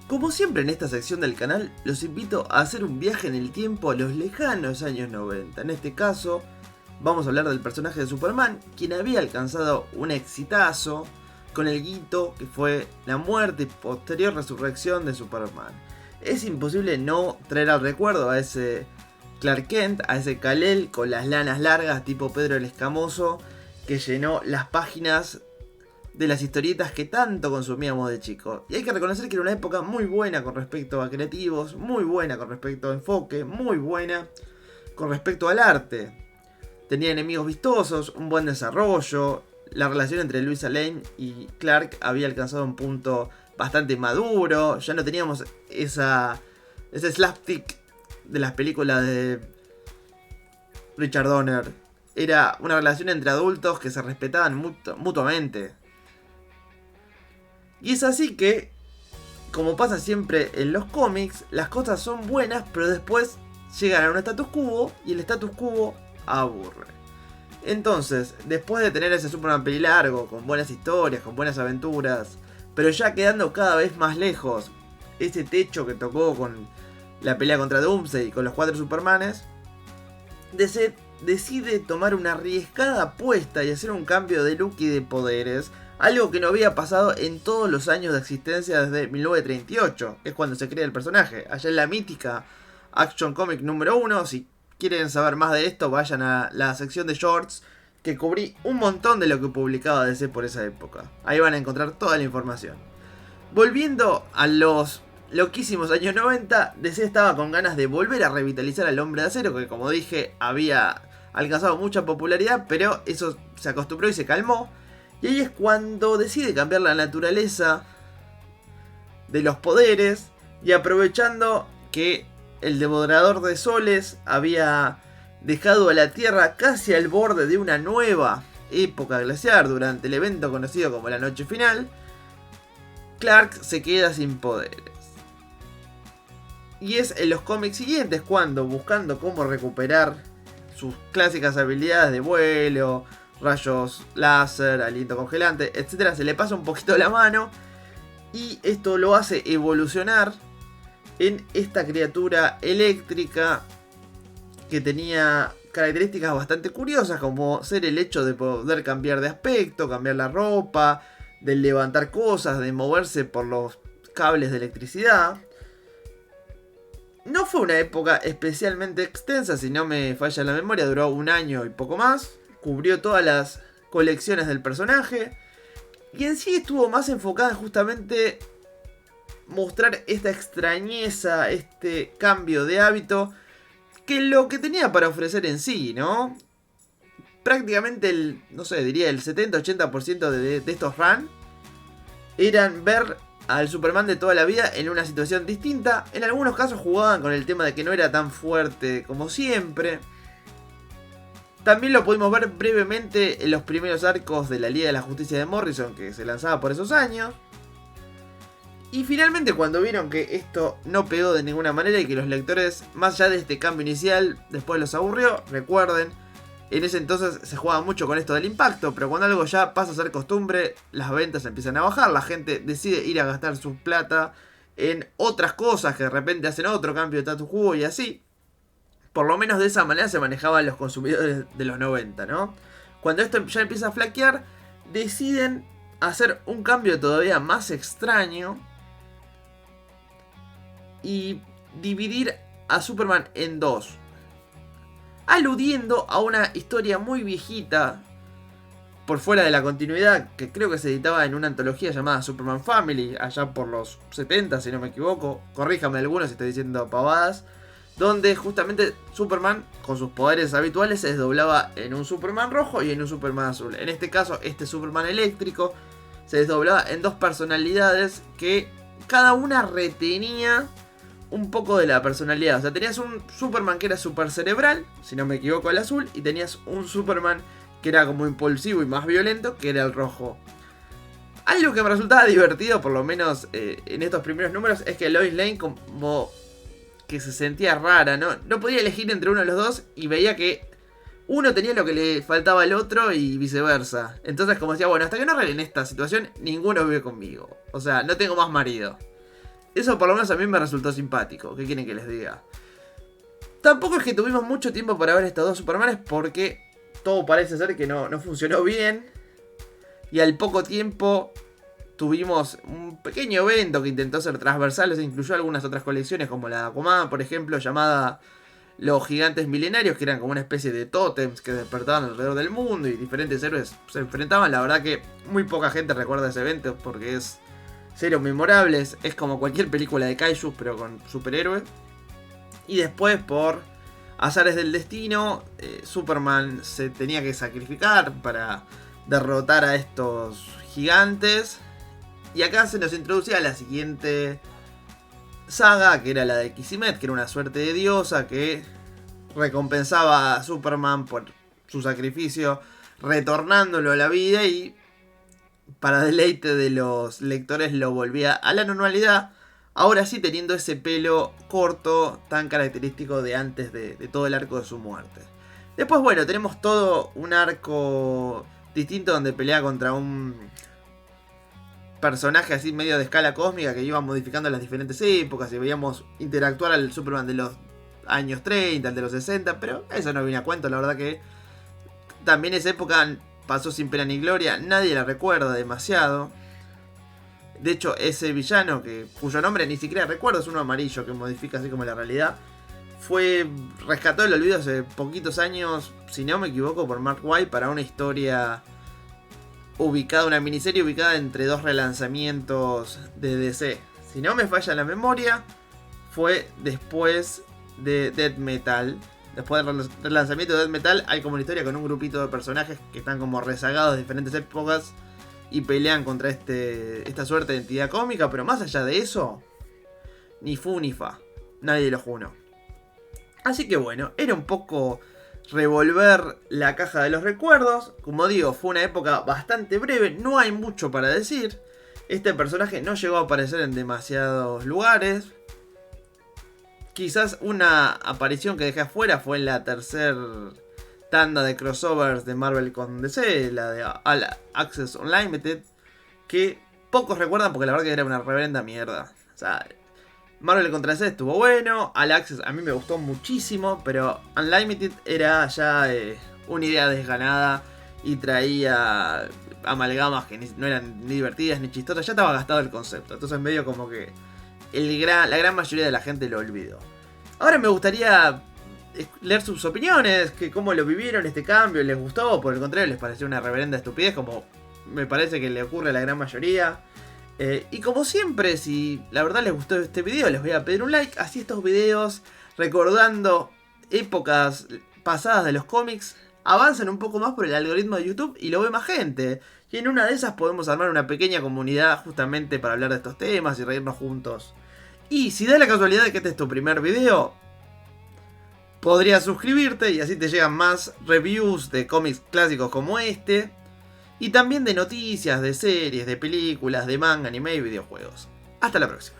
Como siempre en esta sección del canal, los invito a hacer un viaje en el tiempo a los lejanos años 90. En este caso, vamos a hablar del personaje de Superman, quien había alcanzado un exitazo con el hito que fue la muerte y posterior resurrección de Superman. Es imposible no traer al recuerdo a ese Clark Kent, a ese Kal-El con las lanas largas tipo Pedro el Escamoso, que llenó las páginas de las historietas que tanto consumíamos de chico. Y hay que reconocer que era una época muy buena con respecto a creativos, muy buena con respecto a enfoque, muy buena con respecto al arte. Tenía enemigos vistosos, un buen desarrollo, la relación entre Luisa Lane y Clark había alcanzado un punto bastante maduro, ya no teníamos ese slapstick de las películas de Richard Donner. Era una relación entre adultos que se respetaban mutuamente. Y es así que, como pasa siempre en los cómics, las cosas son buenas, pero después llegan a un status quo y el status quo aburre. Entonces, después de tener ese Superman pelilargo, con buenas historias, con buenas aventuras, pero ya quedando cada vez más lejos, ese techo que tocó con la pelea contra Doomsday y con los 4 Supermanes, DC decide tomar una arriesgada apuesta y hacer un cambio de look y de poderes. Algo que no había pasado en todos los años de existencia desde 1938, que es cuando se crea el personaje. Allá en la mítica Action Comic número 1, si quieren saber más de esto, vayan a la sección de shorts, que cubrí un montón de lo que publicaba DC por esa época. Ahí van a encontrar toda la información. Volviendo a los loquísimos años 90, DC estaba con ganas de volver a revitalizar al Hombre de Acero, que como dije había alcanzado mucha popularidad, pero eso se acostumbró y se calmó. Y ahí es cuando decide cambiar la naturaleza de los poderes y aprovechando que el devorador de soles había dejado a la Tierra casi al borde de una nueva época glaciar durante el evento conocido como la Noche Final, Clark se queda sin poderes. Y es en los cómics siguientes cuando, buscando cómo recuperar sus clásicas habilidades de vuelo, rayos láser, aliento congelante, etc., se le pasa un poquito la mano y esto lo hace evolucionar en esta criatura eléctrica que tenía características bastante curiosas, como ser el hecho de poder cambiar de aspecto, cambiar la ropa, de levantar cosas, de moverse por los cables de electricidad. No fue una época especialmente extensa, si no me falla la memoria, duró un año y poco más. Cubrió todas las colecciones del personaje. Y en sí estuvo más enfocada en justamente mostrar esta extrañeza, este cambio de hábito, que lo que tenía para ofrecer en sí, ¿no? Prácticamente el 70-80% de estos runs eran ver al Superman de toda la vida en una situación distinta. En algunos casos jugaban con el tema de que no era tan fuerte como siempre. También lo pudimos ver brevemente en los primeros arcos de la Liga de la Justicia de Morrison, que se lanzaba por esos años. Y finalmente, cuando vieron que esto no pegó de ninguna manera y que los lectores, más allá de este cambio inicial, después los aburrió, recuerden, en ese entonces se jugaba mucho con esto del impacto, pero cuando algo ya pasa a ser costumbre, las ventas empiezan a bajar, la gente decide ir a gastar su plata en otras cosas que de repente hacen otro cambio de status quo y así. Por lo menos de esa manera se manejaban los consumidores de los 90, ¿no? Cuando esto ya empieza a flaquear, deciden hacer un cambio todavía más extraño y dividir a Superman en dos, aludiendo a una historia muy viejita por fuera de la continuidad, que creo que se editaba en una antología llamada Superman Family, allá por los 70, si no me equivoco. Corríjame algunos si estoy diciendo pavadas. Donde justamente Superman, con sus poderes habituales, se desdoblaba en un Superman rojo y en un Superman azul. En este caso, este Superman eléctrico se desdoblaba en dos personalidades que cada una retenía un poco de la personalidad. O sea, tenías un Superman que era super cerebral, si no me equivoco el azul, y tenías un Superman que era como impulsivo y más violento, que era el rojo. Algo que me resultaba divertido, por lo menos en estos primeros números, es que Lois Lane como que se sentía rara, ¿no? No podía elegir entre uno de los dos y veía que uno tenía lo que le faltaba al otro y viceversa. Entonces como decía, bueno, hasta que no arreglen esta situación, ninguno vive conmigo. O sea, no tengo más marido. Eso por lo menos a mí me resultó simpático. ¿Qué quieren que les diga? Tampoco es que tuvimos mucho tiempo para ver estos dos Supermanes porque todo parece ser que no funcionó bien. Y al poco tiempo tuvimos un pequeño evento que intentó ser transversal. Se incluyó algunas otras colecciones como la de Aquaman, por ejemplo, llamada Los Gigantes Milenarios, que eran como una especie de tótems que despertaban alrededor del mundo y diferentes héroes se enfrentaban. La verdad que muy poca gente recuerda ese evento porque es cero memorable. Es como cualquier película de kaiju pero con superhéroes. Y después, por azares del destino, Superman se tenía que sacrificar para derrotar a estos gigantes. Y acá se nos introducía la siguiente saga, que era la de Kismet, que era una suerte de diosa que recompensaba a Superman por su sacrificio, retornándolo a la vida, y para deleite de los lectores lo volvía a la normalidad. Ahora sí, teniendo ese pelo corto tan característico de antes de todo el arco de su muerte. Después, bueno, tenemos todo un arco distinto donde pelea contra un personaje así medio de escala cósmica que iba modificando las diferentes épocas y veíamos interactuar al Superman de los años 30, al de los 60, pero eso no viene a cuento. La verdad que también esa época pasó sin pena ni gloria, nadie la recuerda demasiado. De hecho, ese villano, cuyo nombre ni siquiera recuerdo, es uno amarillo que modifica así como la realidad, fue rescatado del olvido hace poquitos años, si no me equivoco, por Mark Waid para una historia ubicada, una miniserie ubicada entre dos relanzamientos de DC. Si no me falla la memoria, fue después de Death Metal. Después del relanzamiento de Death Metal hay como una historia con un grupito de personajes que están como rezagados de diferentes épocas y pelean contra esta suerte de entidad cósmica, pero más allá de eso, ni fu ni fa, nadie lo junó. Así que bueno, era un poco revolver la caja de los recuerdos. Como digo, fue una época bastante breve, no hay mucho para decir. Este personaje no llegó a aparecer en demasiados lugares. Quizás una aparición que dejé afuera fue en la tercera tanda de crossovers de Marvel con DC, la de All Access Unlimited, que pocos recuerdan porque la verdad que era una reverenda mierda. O sea, Marvel contra DC estuvo bueno, All Access a mí me gustó muchísimo, pero Unlimited era ya una idea desganada y traía amalgamas que no eran ni divertidas ni chistosas, ya estaba gastado el concepto, entonces medio como que la gran mayoría de la gente lo olvidó. Ahora me gustaría leer sus opiniones, que cómo lo vivieron este cambio, les gustó o por el contrario les pareció una reverenda estupidez, como me parece que le ocurre a la gran mayoría. Y como siempre, si la verdad les gustó este video, les voy a pedir un like. Así estos videos recordando épocas pasadas de los cómics avanzan un poco más por el algoritmo de YouTube y lo ve más gente. Y en una de esas podemos armar una pequeña comunidad justamente para hablar de estos temas y reírnos juntos. Y si da la casualidad de que este es tu primer video, podrías suscribirte y así te llegan más reviews de cómics clásicos como este. Y también de noticias, de series, de películas, de manga, anime y videojuegos. Hasta la próxima.